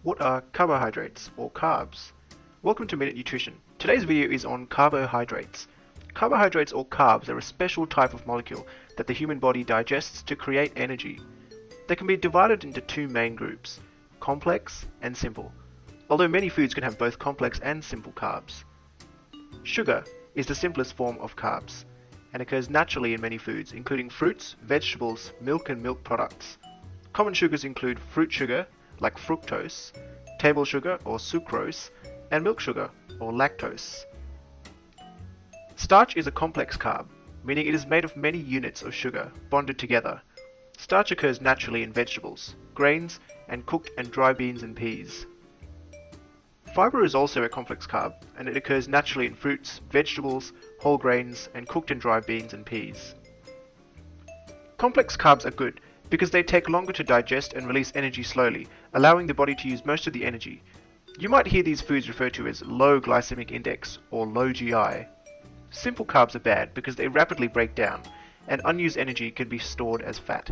What are carbohydrates or carbs? Welcome to Minute Nutrition. Today's video is on carbohydrates. Carbohydrates or carbs are a special type of molecule that the human body digests to create energy. They can be divided into two main groups, complex and simple, although many foods can have both complex and simple carbs. Sugar is the simplest form of carbs and occurs naturally in many foods, including fruits, vegetables, milk and milk products. Common sugars include fruit sugar, like fructose, table sugar or sucrose, and milk sugar or lactose. Starch is a complex carb, meaning it is made of many units of sugar bonded together. Starch occurs naturally in vegetables, grains, and cooked and dry beans and peas. Fiber is also a complex carb, and it occurs naturally in fruits, vegetables, whole grains, and cooked and dry beans and peas. Complex carbs are good because they take longer to digest and release energy slowly, allowing the body to use most of the energy. You might hear these foods referred to as low glycemic index or low GI. Simple carbs are bad because they rapidly break down, and unused energy can be stored as fat.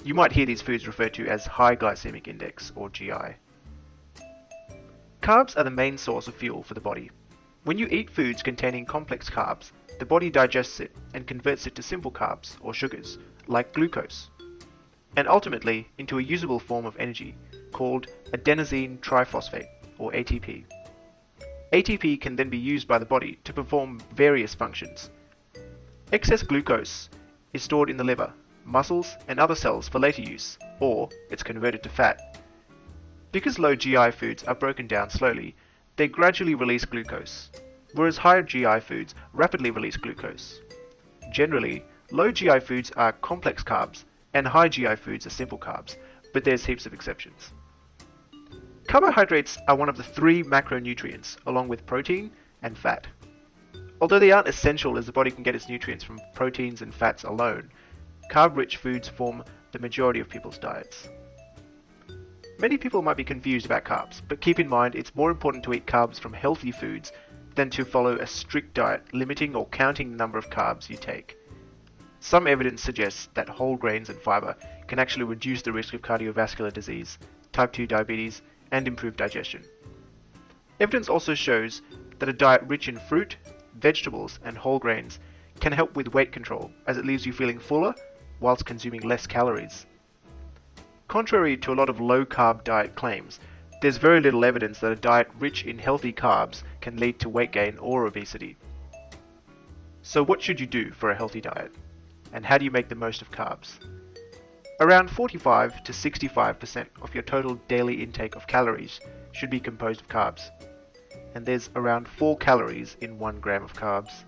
You might hear these foods referred to as high glycemic index or GI. Carbs are the main source of fuel for the body. When you eat foods containing complex carbs, the body digests it and converts it to simple carbs or sugars, like glucose, and ultimately into a usable form of energy called adenosine triphosphate or ATP. ATP can then be used by the body to perform various functions. Excess glucose is stored in the liver, muscles, and other cells for later use, or it's converted to fat. Because low GI foods are broken down slowly, they gradually release glucose, whereas higher GI foods rapidly release glucose. Generally, low GI foods are complex carbs, and high GI foods are simple carbs, but there's heaps of exceptions. Carbohydrates are one of the three macronutrients, along with protein and fat. Although they aren't essential as the body can get its nutrients from proteins and fats alone, carb-rich foods form the majority of people's diets. Many people might be confused about carbs, but keep in mind it's more important to eat carbs from healthy foods than to follow a strict diet limiting or counting the number of carbs you take. Some evidence suggests that whole grains and fiber can actually reduce the risk of cardiovascular disease, type 2 diabetes, and improve digestion. Evidence also shows that a diet rich in fruit, vegetables, and whole grains can help with weight control, as it leaves you feeling fuller whilst consuming less calories. Contrary to a lot of low-carb diet claims, there's very little evidence that a diet rich in healthy carbs can lead to weight gain or obesity. So what should you do for a healthy diet? And how do you make the most of carbs? Around 45 to 65% of your total daily intake of calories should be composed of carbs, and there's around 4 calories in 1 gram of carbs.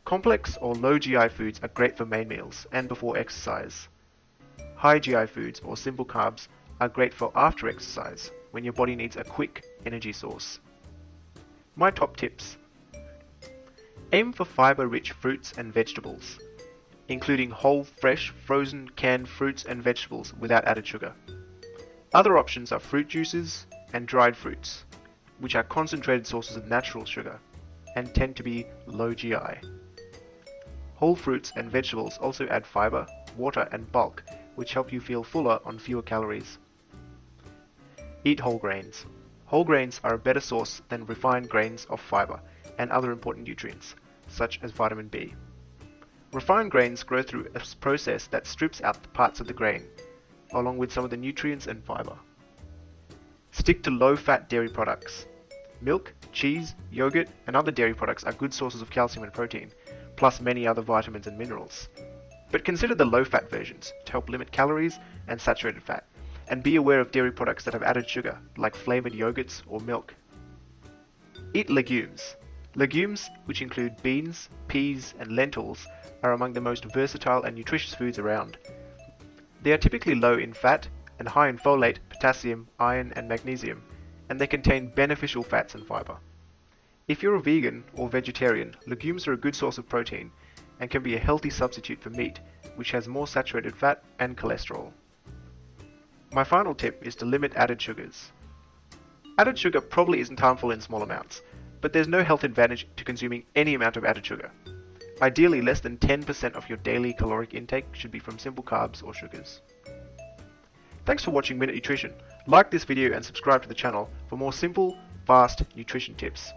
Complex or low GI foods are great for main meals and before exercise. High GI foods or simple carbs are great for after exercise, when your body needs a quick energy source. My top tips: aim for fiber-rich fruits and vegetables, including whole, fresh, frozen, canned fruits and vegetables without added sugar. Other options are fruit juices and dried fruits, which are concentrated sources of natural sugar and tend to be low GI. Whole fruits and vegetables also add fiber, water and bulk, which help you feel fuller on fewer calories. Eat whole grains. Whole grains are a better source than refined grains of fiber and other important nutrients, such as vitamin B. Refined grains grow through a process that strips out the parts of the grain, along with some of the nutrients and fiber. Stick to low-fat dairy products. Milk, cheese, yogurt, and other dairy products are good sources of calcium and protein, plus many other vitamins and minerals. But consider the low-fat versions to help limit calories and saturated fat, and be aware of dairy products that have added sugar, like flavored yogurts or milk. Eat legumes. Legumes, which include beans, peas, and lentils, are among the most versatile and nutritious foods around. They are typically low in fat and high in folate, potassium, iron, and magnesium, and they contain beneficial fats and fiber. If you're a vegan or vegetarian, legumes are a good source of protein and can be a healthy substitute for meat, which has more saturated fat and cholesterol. My final tip is to limit added sugars. Added sugar probably isn't harmful in small amounts, but there's no health advantage to consuming any amount of added sugar. Ideally, less than 10% of your daily caloric intake should be from simple carbs or sugars. Thanks for watching Minute Nutrition. Like this video and subscribe to the channel for more simple, fast nutrition tips.